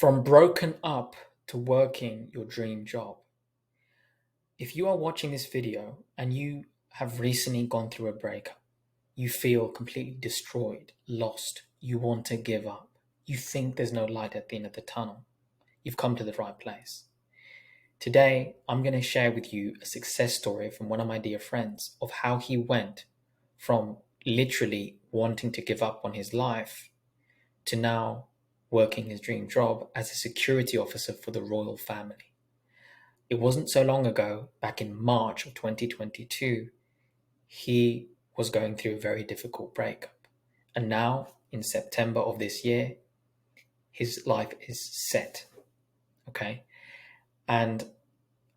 From broken up to working your dream job. If you are watching this video and you have recently gone through a breakup, you feel completely destroyed, lost, you want to give up, you think there's no light at the end of the tunnel, you've come to the right place. Today, I'm going to share with you a success story from one of my dear friends of how he went from literally wanting to give up on his life to now working his dream job as a security officer for the royal family. It wasn't so long ago, back in March of 2022, he was going through a very difficult breakup. And now, in September of this year, his life is set. Okay? And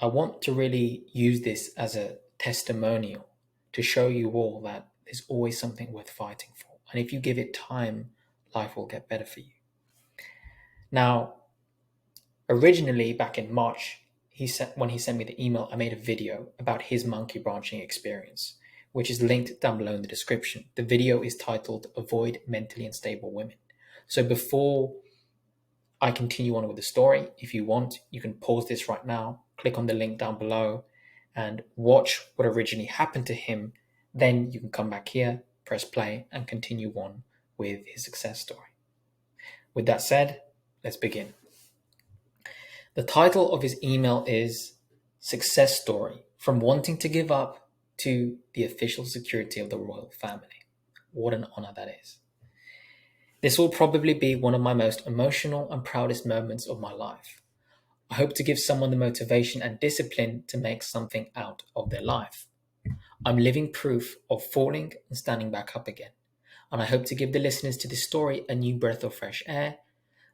I want to really use this as a testimonial to show you all that there's always something worth fighting for. And if you give it time, life will get better for you. Now, originally back in March, when he sent me the email, I made a video about his monkey branching experience, which is linked down below in the description. The video is titled Avoid Mentally Unstable Women. So before I continue on with the story, if you want, you can pause this right now, click on the link down below and watch what originally happened to him. Then you can come back here, press play and continue on with his success story. With that said, let's begin. The title of his email is Success Story, From Wanting to Give Up to the Official Security of the Royal Family. What an honor that is. This will probably be one of my most emotional and proudest moments of my life. I hope to give someone the motivation and discipline to make something out of their life. I'm living proof of falling and standing back up again. And I hope to give the listeners to this story a new breath of fresh air,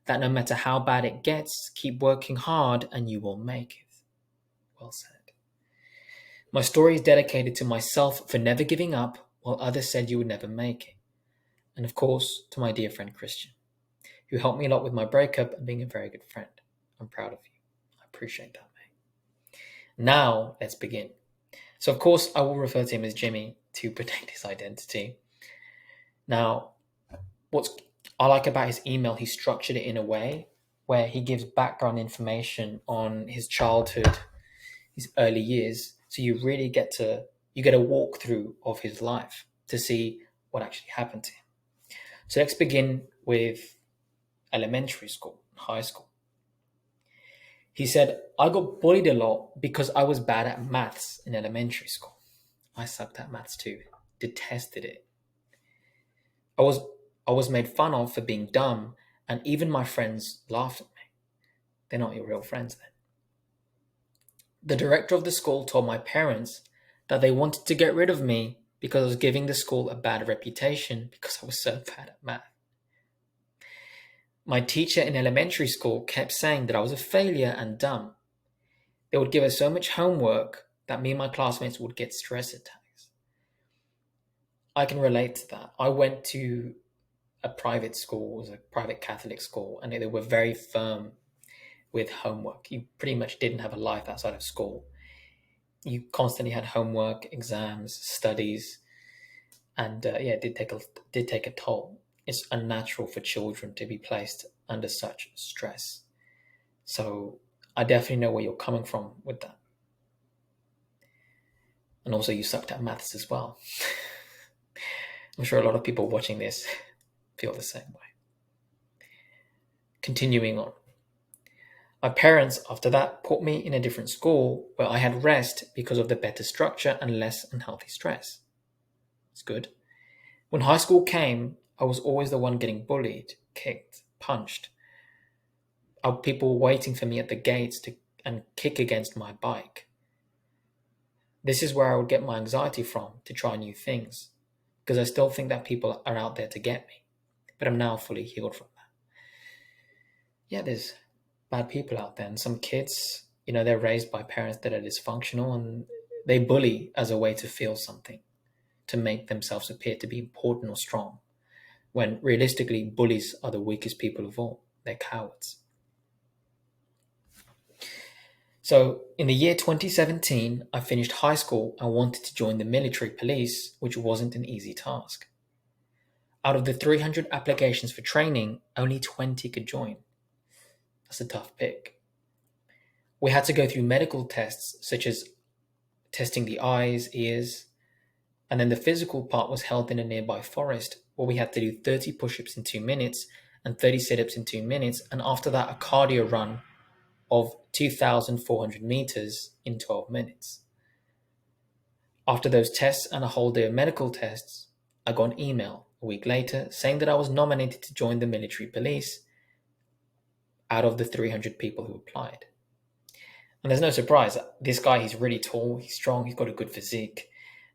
that no matter how bad it gets, keep working hard and you will make it. Well said. My story is dedicated to myself for never giving up while others said you would never make it. And of course, to my dear friend Christian, who helped me a lot with my breakup and being a very good friend. I'm proud of you. I appreciate that, mate. Now, let's begin. So, of course, I will refer to him as Jimmy to protect his identity. Now, what I like about his email, he structured it in a way where he gives background information on his childhood, his early years. So you really get a walkthrough of his life to see what actually happened to him. So let's begin with elementary school, high school. He said, I got bullied a lot because I was bad at maths in elementary school. I sucked at maths too, detested it. I was made fun of for being dumb, and even my friends laughed at me. They're not your real friends then. The director of the school told my parents that they wanted to get rid of me because I was giving the school a bad reputation because I was so bad at math. My teacher in elementary school kept saying that I was a failure and dumb. They would give us so much homework that me and my classmates would get stress attacks. I can relate to that. I went to a private school, it was a private Catholic school, and they were very firm with homework. You pretty much didn't have a life outside of school. You constantly had homework, exams, studies, and it did take a toll. It's unnatural for children to be placed under such stress. So I definitely know where you're coming from with that. And also you sucked at maths as well. I'm sure a lot of people watching this feel the same way. Continuing on. My parents, after that, put me in a different school where I had rest because of the better structure and less unhealthy stress. It's good. When high school came, I was always the one getting bullied, kicked, punched. People were waiting for me at the gates and kick against my bike. This is where I would get my anxiety from to try new things, because I still think that people are out there to get me. But I'm now fully healed from that. Yeah, there's bad people out there, and some kids, they're raised by parents that are dysfunctional and they bully as a way to feel something, to make themselves appear to be important or strong, when realistically bullies are the weakest people of all. They're cowards. So in the year 2017, I finished high school and wanted to join the military police, which wasn't an easy task. Out of the 300 applications for training, only 20 could join. That's a tough pick. We had to go through medical tests, such as testing the eyes, ears, and then the physical part was held in a nearby forest where we had to do 30 push ups in 2 minutes and 30 sit ups in 2 minutes, and after that, a cardio run of 2,400 meters in 12 minutes. After those tests and a whole day of medical tests, I got an email a week later saying that I was nominated to join the military police out of the 300 people who applied. And there's no surprise, this guy, he's really tall, he's strong, he's got a good physique,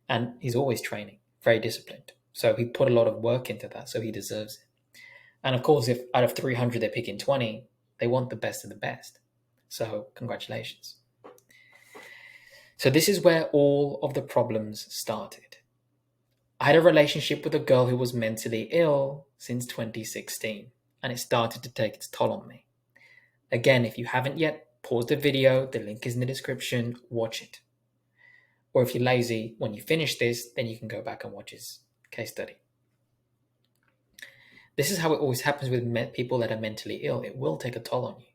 and he's always training, very disciplined. So he put a lot of work into that, so he deserves it. And of course, if out of 300 they're picking 20, they want the best of the best. So congratulations. So this is where all of the problems started. I had a relationship with a girl who was mentally ill since 2016, and it started to take its toll on me. Again, if you haven't yet, pause the video, the link is in the description, watch it. Or if you're lazy, when you finish this, then you can go back and watch his case study. This is how it always happens with people that are mentally ill. It will take a toll on you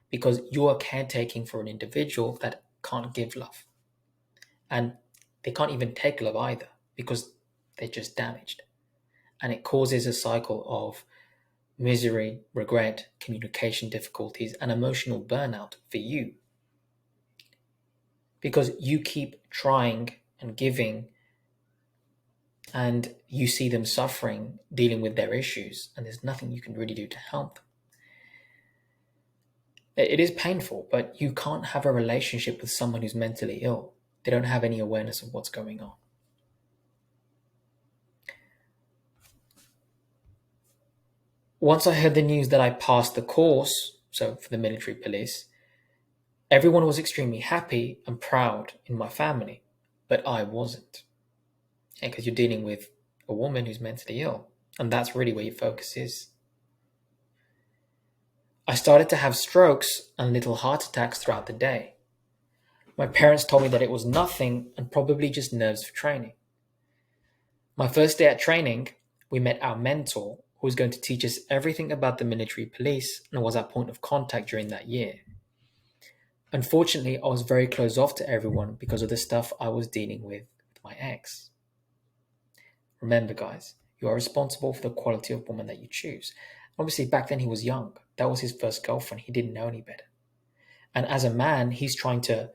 because you are caretaking for an individual that can't give love. And they can't even take love either because they're just damaged. And it causes a cycle of misery, regret, communication difficulties, and emotional burnout for you. Because you keep trying and giving, and you see them suffering, dealing with their issues, and there's nothing you can really do to help them. It is painful, but you can't have a relationship with someone who's mentally ill. They don't have any awareness of what's going on. Once I heard the news that I passed the course, so for the military police, everyone was extremely happy and proud in my family, but I wasn't. Because you're dealing with a woman who's mentally ill, and that's really where your focus is. I started to have strokes and little heart attacks throughout the day. My parents told me that it was nothing and probably just nerves for training. My first day at training, we met our mentor, who was going to teach us everything about the military police and was our point of contact during that year. Unfortunately, I was very closed off to everyone because of the stuff I was dealing with my ex. Remember, guys, you are responsible for the quality of woman that you choose. Obviously, back then he was young. That was his first girlfriend. He didn't know any better. And as a man, he's trying to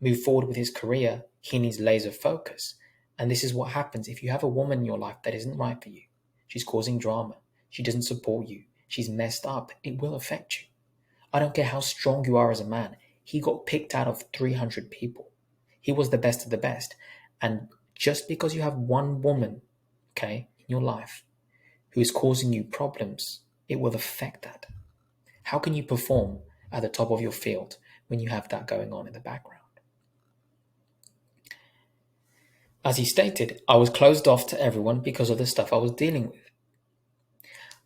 move forward with his career. He needs laser focus. And this is what happens if you have a woman in your life that isn't right for you. She's causing drama. She doesn't support you. She's messed up. It will affect you. I don't care how strong you are as a man. He got picked out of 300 people. He was the best of the best. And just because you have one woman, in your life, who is causing you problems, it will affect that. How can you perform at the top of your field when you have that going on in the background? As he stated, I was closed off to everyone because of the stuff I was dealing with.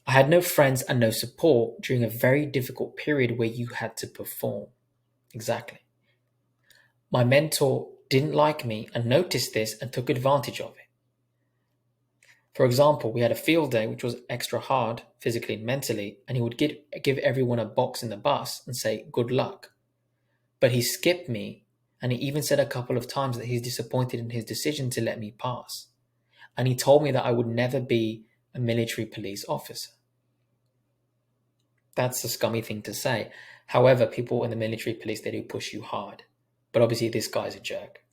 I had no friends and no support during a very difficult period where you had to perform. Exactly. My mentor didn't like me and noticed this and took advantage of it. For example, we had a field day which was extra hard, physically and mentally, and he would give everyone a box in the bus and say, good luck. But he skipped me, and he even said a couple of times that he's disappointed in his decision to let me pass. And he told me that I would never be a military police officer. That's a scummy thing to say. However, people in the military police, they do push you hard. But obviously this guy's a jerk.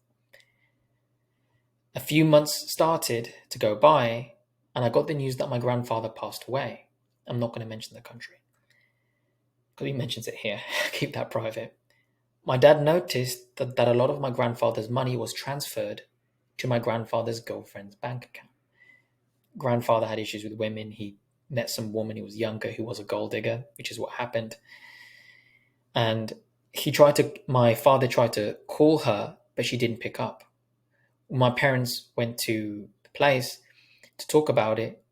A few months started to go by, and I got the news that my grandfather passed away. I'm not going to mention the country, because he mentions it here. Keep that private. My dad noticed that a lot of my grandfather's money was transferred to my grandfather's girlfriend's bank account. Grandfather had issues with women. He met some woman who was younger who was a gold digger, which is what happened. And my father tried to call her, but she didn't pick up. My parents went to the place to talk about it.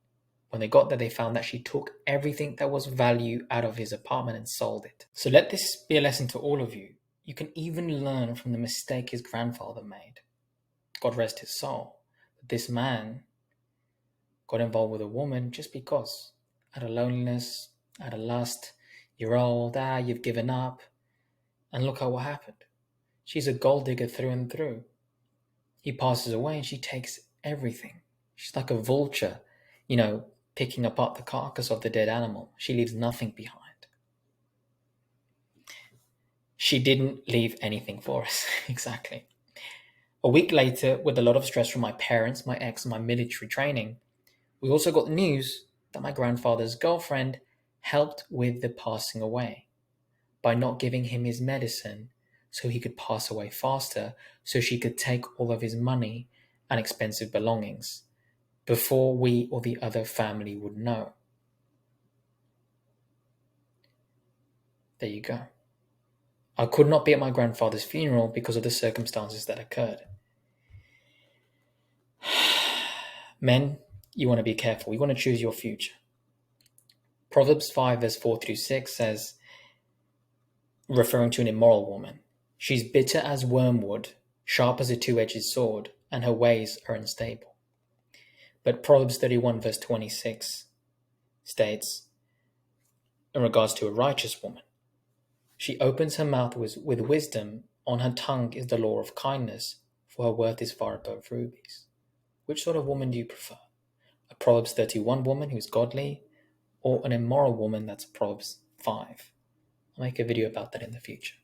When they got there, they found that she took everything that was value out of his apartment and sold it. So let this be a lesson to all of you. You can even learn from the mistake his grandfather made. God rest his soul. But this man got involved with a woman just because, out of loneliness, out of lust. You're old, you've given up. And look at what happened. She's a gold digger through and through. He passes away and she takes everything. She's like a vulture, you know, picking apart the carcass of the dead animal. She leaves nothing behind. She didn't leave anything for us. Exactly. A week later, with a lot of stress from my parents, my ex, and my military training, we also got the news that my grandfather's girlfriend helped with the passing away by not giving him his medicine so he could pass away faster, so she could take all of his money and expensive belongings before we or the other family would know. There you go. I could not be at my grandfather's funeral because of the circumstances that occurred. Men, you want to be careful. You want to choose your future. Proverbs 5 verse 4 through 6 says, referring to an immoral woman, she's bitter as wormwood, sharp as a two-edged sword, and her ways are unstable. But Proverbs 31 verse 26 states, in regards to a righteous woman, she opens her mouth with wisdom, on her tongue is the law of kindness, for her worth is far above rubies. Which sort of woman do you prefer? A Proverbs 31 woman who's godly, or an immoral woman that's Proverbs 5? I'll make a video about that in the future.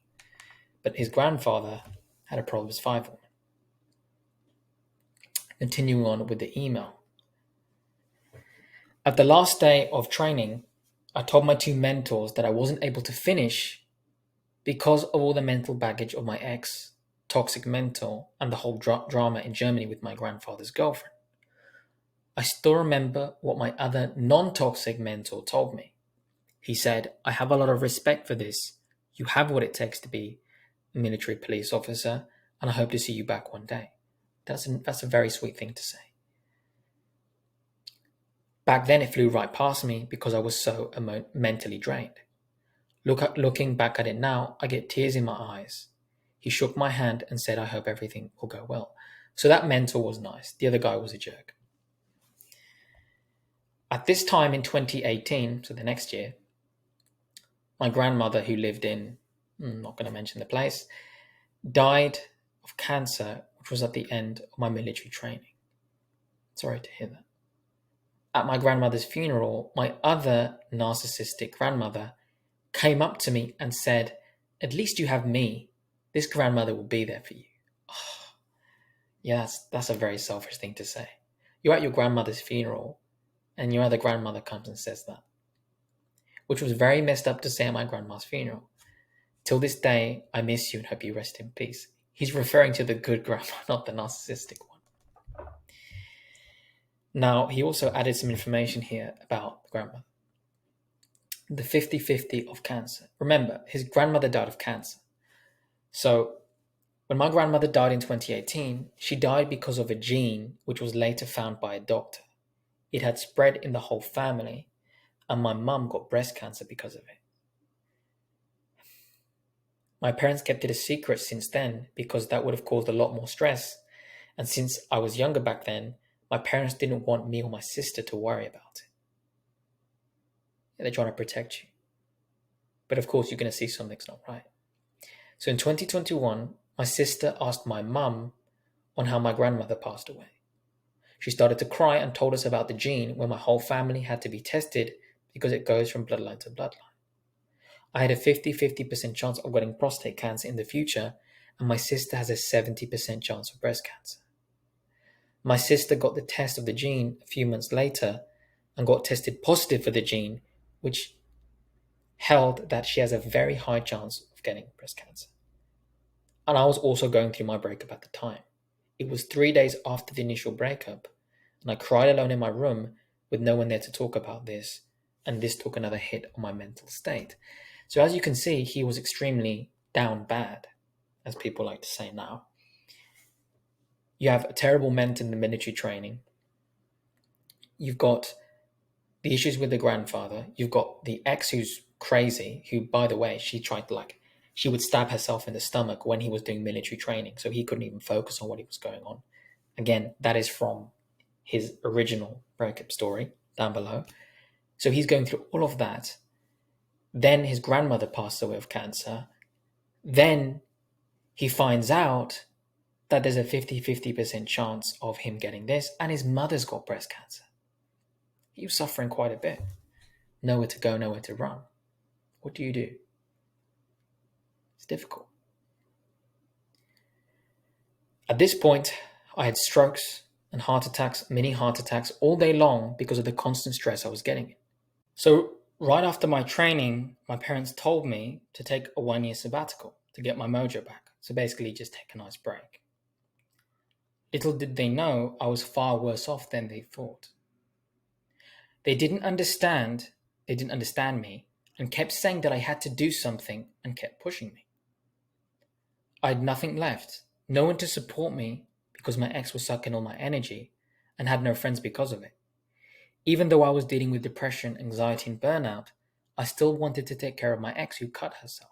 But his grandfather had a Proverbs 5 woman. Continuing on with the email. At the last day of training, I told my two mentors that I wasn't able to finish because of all the mental baggage of my ex, toxic mentor, and the whole drama in Germany with my grandfather's girlfriend. I still remember what my other non-toxic mentor told me. He said, I have a lot of respect for this. You have what it takes to be a military police officer, and I hope to see you back one day. That's a very sweet thing to say. Back then, it flew right past me because I was so mentally drained. Looking back at it now, I get tears in my eyes. He shook my hand and said, I hope everything will go well. So that mentor was nice. The other guy was a jerk. At this time in 2018, so the next year, my grandmother, who lived in, I'm not going to mention the place, died of cancer, which was at the end of my military training. Sorry to hear that. At my grandmother's funeral, my other narcissistic grandmother came up to me and said, at least you have me. This grandmother will be there for you. Oh, yeah, that's a very selfish thing to say. You're at your grandmother's funeral and your other grandmother comes and says that, which was very messed up to say at my grandma's funeral. Till this day, I miss you and hope you rest in peace. He's referring to the good grandma, not the narcissistic one. Now, he also added some information here about the grandmother. The 50-50 of cancer. Remember, his grandmother died of cancer. So, when my grandmother died in 2018, she died because of a gene which was later found by a doctor. It had spread in the whole family, and my mum got breast cancer because of it. My parents kept it a secret since then because that would have caused a lot more stress. And since I was younger back then, my parents didn't want me or my sister to worry about it. They're trying to protect you. But of course, you're going to see something's not right. So in 2021, my sister asked my mum on how my grandmother passed away. She started to cry and told us about the gene where my whole family had to be tested because it goes from bloodline to bloodline. I had a 50-50% chance of getting prostate cancer in the future, and my sister has a 70% chance of breast cancer. My sister got the test of the gene a few months later and got tested positive for the gene, which held that she has a very high chance of getting breast cancer. And I was also going through my breakup at the time. It was 3 days after the initial breakup, and I cried alone in my room with no one there to talk about this, and this took another hit on my mental state. So as you can see, he was extremely down bad, as people like to say now. You have a terrible mentor in the military training. You've got the issues with the grandfather. You've got the ex who's crazy, who, by the way, she would stab herself in the stomach when he was doing military training, so he couldn't even focus on what he was going on. Again, that is from his original breakup story down below. So he's going through all of that. Then his grandmother passed away of cancer. Then he finds out that there's a 50% chance of him getting this, and his mother's got breast cancer. He was suffering quite a bit. Nowhere to go, nowhere to run. What do you do? It's difficult. At this point, I had strokes and heart attacks, mini heart attacks all day long because of the constant stress I was getting. So right after my training, my parents told me to take a 1-year sabbatical to get my mojo back. So basically just take a nice break. Little did they know I was far worse off than they thought. They didn't understand me and kept saying that I had to do something and kept pushing me. I had nothing left, no one to support me because my ex was sucking all my energy and had no friends because of it. Even though I was dealing with depression, anxiety, and burnout, I still wanted to take care of my ex who cut herself.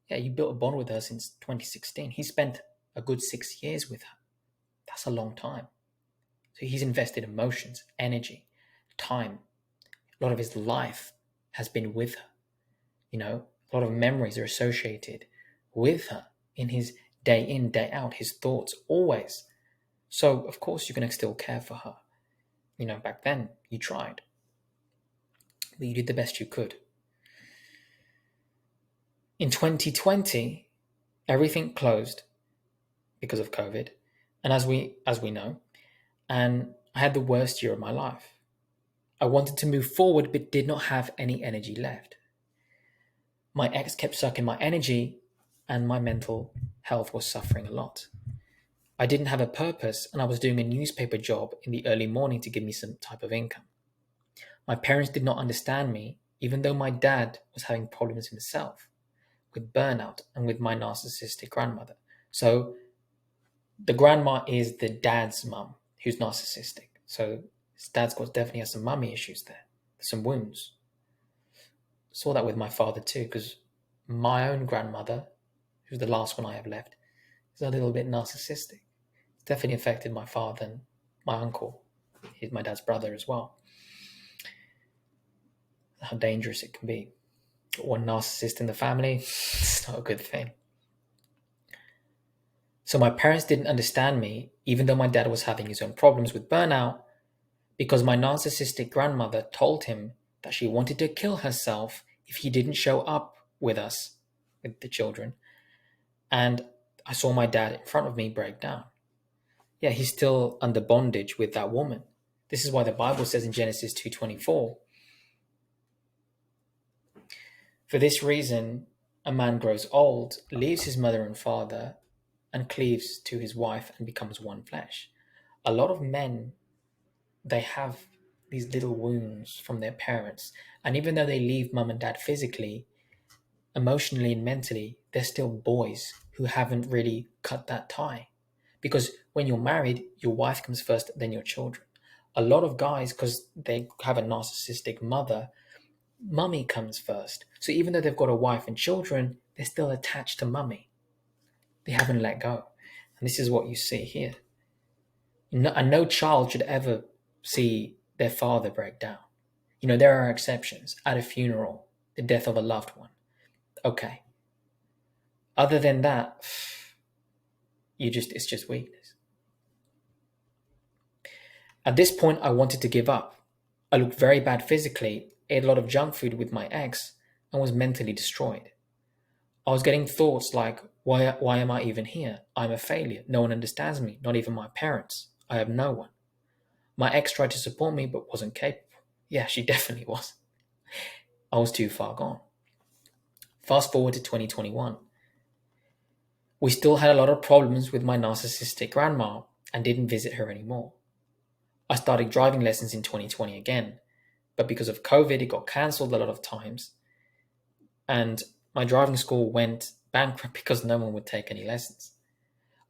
Yeah, you built a bond with her since 2016. He spent a good 6 years with her. That's a long time. So he's invested emotions, energy, time. A lot of his life has been with her. A lot of memories are associated with her in his day in, day out, his thoughts always. So, of course, you're going to still care for her. Back then, you tried. But you did the best you could. In 2020, everything closed because of COVID. And as we know, and I had the worst year of my life. I wanted to move forward, but did not have any energy left. My ex kept sucking my energy, and my mental health was suffering a lot. I didn't have a purpose, and I was doing a newspaper job in the early morning to give me some type of income. My parents did not understand me, even though my dad was having problems himself with burnout and with my narcissistic grandmother. So the grandma is the dad's mum who's narcissistic. So his dad's definitely has some mummy issues there, some wounds. Saw that with my father too, because my own grandmother, who's the last one I have left, is a little bit narcissistic. It's definitely affected my father and my uncle. He's my dad's brother as well. How dangerous it can be. One narcissist in the family, it's not a good thing. So my parents didn't understand me, even though my dad was having his own problems with burnout, because my narcissistic grandmother told him that she wanted to kill herself if he didn't show up with us, with the children. And I saw my dad in front of me break down. Yeah, he's still under bondage with that woman. This is why the Bible says in Genesis 2:24, for this reason, a man grows old, leaves his mother and father, and cleaves to his wife and becomes one flesh. A lot of men, they have these little wounds from their parents. And even though they leave mum and dad physically, emotionally and mentally, they're still boys who haven't really cut that tie. Because when you're married, your wife comes first, then your children. A lot of guys, because they have a narcissistic mother, mummy comes first. So even though they've got a wife and children, they're still attached to mummy. They haven't let go. And this is what you see here. No child should ever see their father break down. There are exceptions. At a funeral, the death of a loved one. Okay. Other than that, it's just weakness. At this point, I wanted to give up. I looked very bad physically, ate a lot of junk food with my ex, and was mentally destroyed. I was getting thoughts like, why am I even here? I'm a failure. No one understands me, not even my parents. I have no one. My ex tried to support me, but wasn't capable. Yeah, she definitely was. I was too far gone. Fast forward to 2021. We still had a lot of problems with my narcissistic grandma and didn't visit her anymore. I started driving lessons in 2020 again, but because of COVID, it got cancelled a lot of times. And my driving school went bankrupt because no one would take any lessons.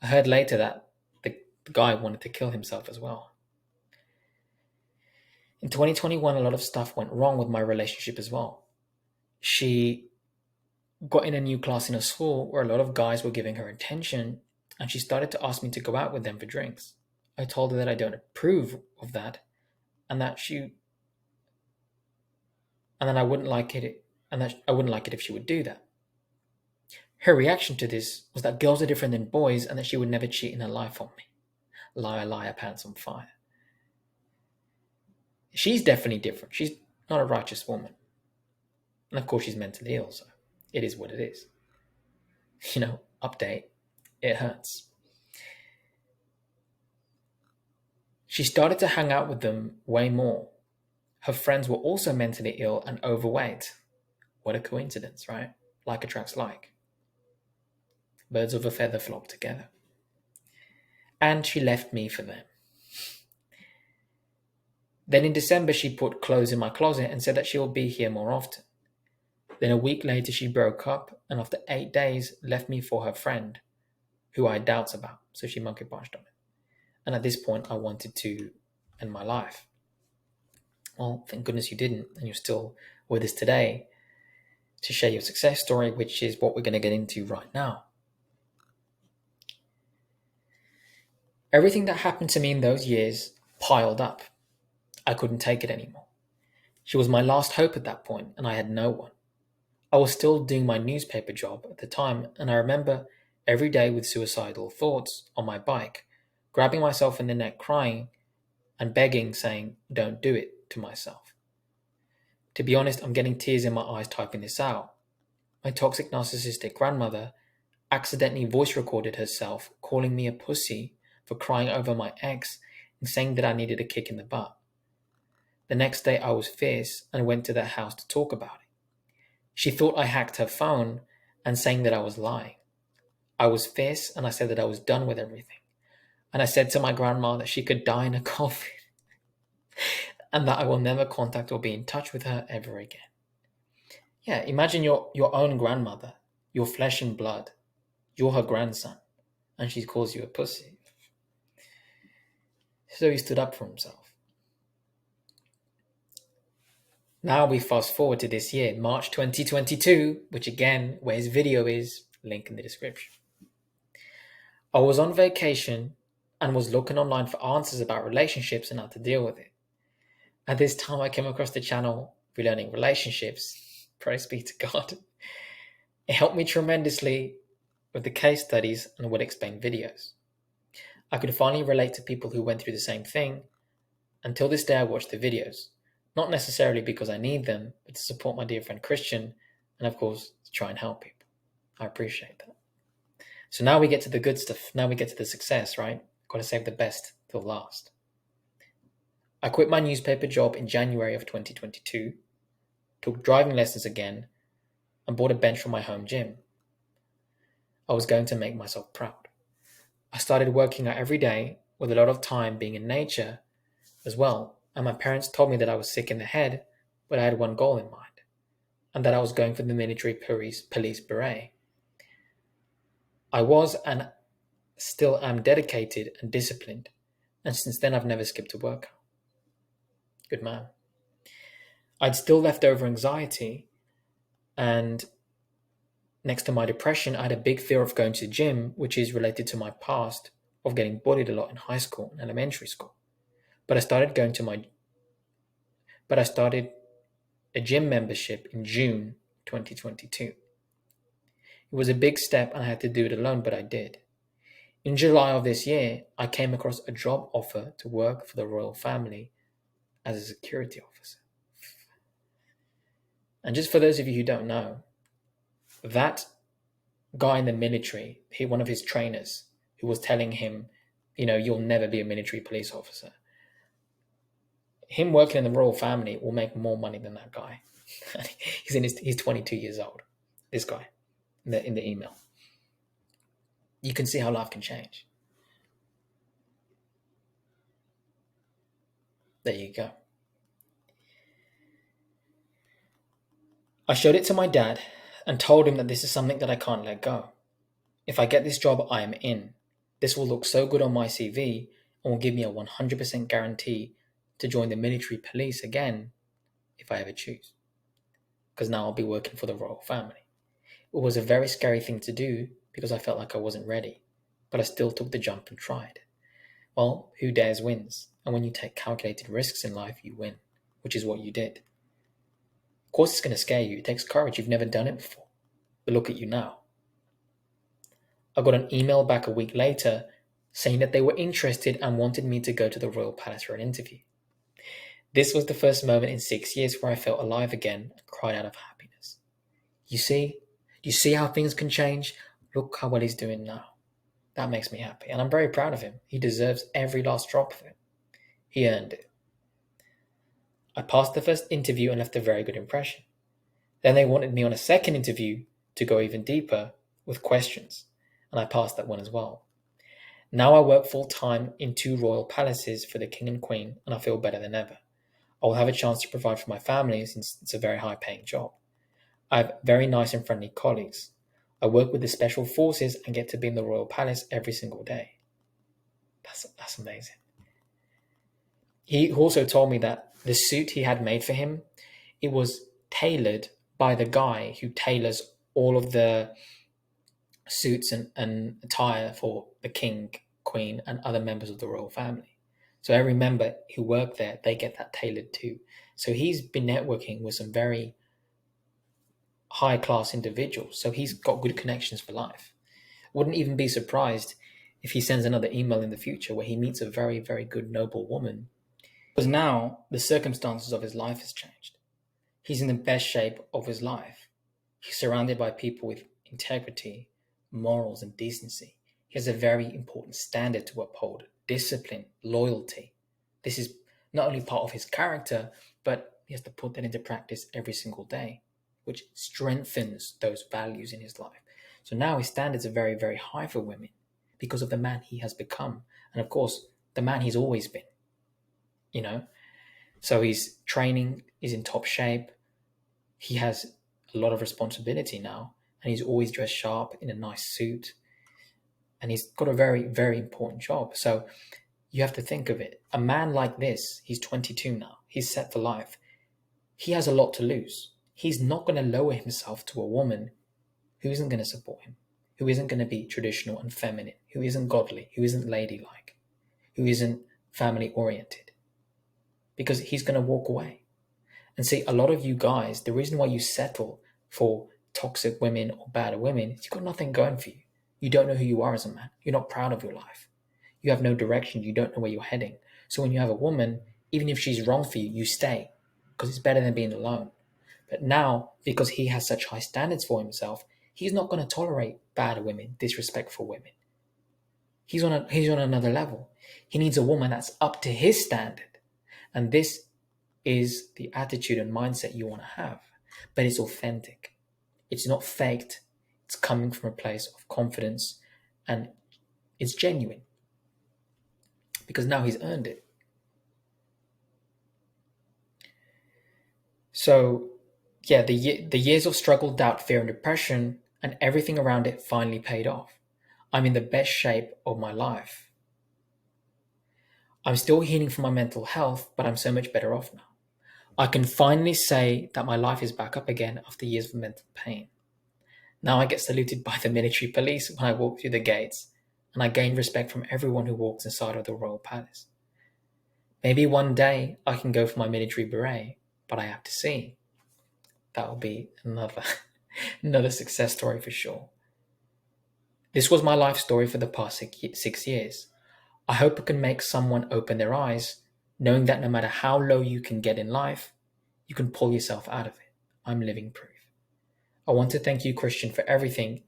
I heard later that the guy wanted to kill himself as well. In 2021, a lot of stuff went wrong with my relationship as well. She got in a new class in a school where a lot of guys were giving her attention, and she started to ask me to go out with them for drinks. I told her that I don't approve of that, and that I wouldn't like it and that I wouldn't like it if she would do that. Her reaction to this was that girls are different than boys and that she would never cheat in her life on me. Liar, liar, pants on fire. She's definitely different. She's not a righteous woman. And of course, she's mentally ill, so it is what it is. Update, it hurts. She started to hang out with them way more. Her friends were also mentally ill and overweight. What a coincidence, right? Like attracts like. Birds of a feather flock together. And she left me for them. Then in December, she put clothes in my closet and said that she will be here more often. Then a week later, she broke up and after 8 days left me for her friend, who I had doubts about, so she monkey punched on it. And at this point, I wanted to end my life. Well, thank goodness you didn't, and you're still with us today to share your success story, which is what we're going to get into right now. Everything that happened to me in those years piled up. I couldn't take it anymore. She was my last hope at that point, and I had no one. I was still doing my newspaper job at the time, and I remember every day with suicidal thoughts on my bike, grabbing myself in the neck, crying, and begging, saying, "Don't do it," to myself. To be honest, I'm getting tears in my eyes typing this out. My toxic narcissistic grandmother accidentally voice recorded herself calling me a pussy for crying over my ex and saying that I needed a kick in the butt. The next day I was fierce and went to their house to talk about it. She thought I hacked her phone and saying that I was lying. I was fierce and I said that I was done with everything. And I said to my grandma that she could die in a coffin and that I will never contact or be in touch with her ever again. Yeah, imagine your own grandmother, your flesh and blood. You're her grandson, and she calls you a pussy. So he stood up for himself. Now we fast forward to this year, March 2022, which again, where his video is, link in the description. I was on vacation and was looking online for answers about relationships and how to deal with it. At this time, I came across the channel Relearning Relationships. Praise be to God. It helped me tremendously with the case studies and would explain videos. I could finally relate to people who went through the same thing. Until this day, I watch the videos, not necessarily because I need them, but to support my dear friend Christian, and of course, to try and help people. I appreciate that. So now we get to the good stuff. Now we get to the success, right? Got to save the best till last. I quit my newspaper job in January of 2022, took driving lessons again, and bought a bench for my home gym. I was going to make myself proud. I started working out every day with a lot of time being in nature as well, and my parents told me that I was sick in the head, but I had one goal in mind, and that I was going for the military police beret. I was and still am dedicated and disciplined, and since then I've never skipped a workout. Good man. I'd still leftover anxiety, and next to my depression, I had a big fear of going to the gym, which is related to my past of getting bullied a lot in high school and elementary school. But I started a gym membership in June 2022. It was a big step and I had to do it alone, but I did. In July of this year, I came across a job offer to work for the royal family as a security officer. And just for those of you who don't know, that guy in the military, one of his trainers, who was telling him, you'll never be a military police officer. Him working in the royal family will make more money than that guy. He's 22 years old. This guy in the email. You can see how life can change. There you go. I showed it to my dad and told him that this is something that I can't let go. If I get this job, I am in. This will look so good on my CV and will give me a 100% guarantee to join the military police again if I ever choose. Because now I'll be working for the royal family. It was a very scary thing to do because I felt like I wasn't ready, but I still took the jump and tried. Well, who dares wins, and when you take calculated risks in life, you win, which is what you did. course it's going to scare you. It takes courage. You've never done it before. But look at you now. I got an email back a week later saying that they were interested and wanted me to go to the Royal Palace for an interview. This was the first moment in 6 years where I felt alive again and cried out of happiness. You see? Do you see how things can change? Look how well he's doing now. That makes me happy, and I'm very proud of him. He deserves every last drop of it. He earned it. I passed the first interview and left a very good impression. Then they wanted me on a second interview to go even deeper with questions, and I passed that one as well. Now I work full-time in 2 royal palaces for the king and queen, and I feel better than ever. I will have a chance to provide for my family since it's a very high-paying job. I have very nice and friendly colleagues. I work with the special forces and get to be in the royal palace every single day. That's amazing. He also told me that the suit he had made for him, it was tailored by the guy who tailors all of the suits and attire for the king, queen, and other members of the royal family. So every member who worked there, they get that tailored too. So he's been networking with some very high-class individuals. So he's got good connections for life. Wouldn't even be surprised if he sends another email in the future where he meets a very, very good, noble woman. Because now the circumstances of his life has changed. He's in the best shape of his life. He's surrounded by people with integrity, morals, and decency. He has a very important standard to uphold: discipline, loyalty. This is not only part of his character, but he has to put that into practice every single day, which strengthens those values in his life. So now his standards are very, very high for women because of the man he has become. And of course, the man he's always been, So his training is in top shape. He has a lot of responsibility now, and he's always dressed sharp in a nice suit. And he's got a very, very important job. So you have to think of it. A man like this, he's 22 now. He's set for life. He has a lot to lose. He's not going to lower himself to a woman who isn't going to support him, who isn't going to be traditional and feminine, who isn't godly, who isn't ladylike, who isn't family oriented, because he's going to walk away. And see, a lot of you guys, the reason why you settle for toxic women or bad women is you've got nothing going for you. You don't know who you are as a man. You're not proud of your life. You have no direction. You don't know where you're heading. So when you have a woman, even if she's wrong for you, you stay because it's better than being alone. But now, because he has such high standards for himself, he's not going to tolerate bad women, disrespectful women. He's on another level. He needs a woman that's up to his standard. And this is the attitude and mindset you want to have. But it's authentic. It's not faked. It's coming from a place of confidence, and it's genuine. Because now he's earned it. So, yeah, the years of struggle, doubt, fear, and depression, and everything around it finally paid off. I'm in the best shape of my life. I'm still healing from my mental health, but I'm so much better off now. I can finally say that my life is back up again after years of mental pain. Now I get saluted by the military police when I walk through the gates, and I gain respect from everyone who walks inside of the royal palace. Maybe one day I can go for my military beret, but I have to see. That will be another success story for sure. This was my life story for the past 6 years. I hope it can make someone open their eyes, knowing that no matter how low you can get in life, you can pull yourself out of it. I'm living proof. I want to thank you, Christian, for everything.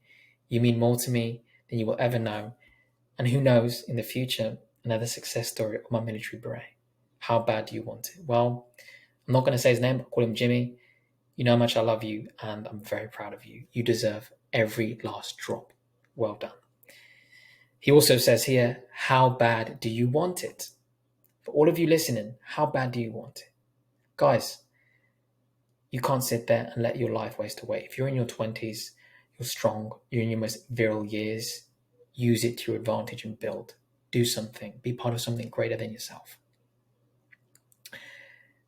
You mean more to me than you will ever know. And who knows, in the future, another success story of my military beret. How bad do you want it? Well, I'm not going to say his name. I'll call him Jimmy. You know how much I love you, and I'm very proud of you. You deserve every last drop. Well done. He also says here, how bad do you want it? For all of you listening, how bad do you want it? Guys, you can't sit there and let your life waste away. If you're in your 20s, you're strong, you're in your most virile years, use it to your advantage and build. Do something. Be part of something greater than yourself.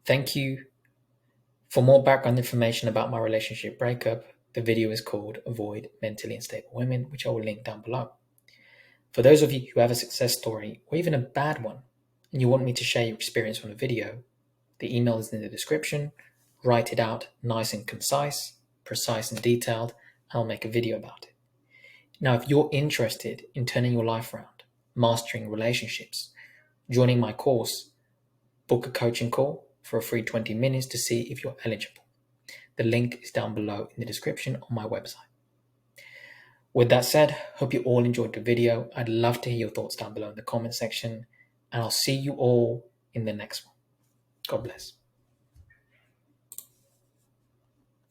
Thank you. For more background information about my relationship breakup, the video is called Avoid Mentally Unstable Women, which I will link down below. For those of you who have a success story, or even a bad one, and you want me to share your experience on a video, the email is in the description. write it out nice and concise, precise and detailed, and I'll make a video about it. Now, if you're interested in turning your life around, mastering relationships, joining my course, book a coaching call for a free 20 minutes to see if you're eligible. The link is down below in the description on my website. With that said, hope you all enjoyed the video. I'd love to hear your thoughts down below in the comment section, and I'll see you all in the next one. God bless.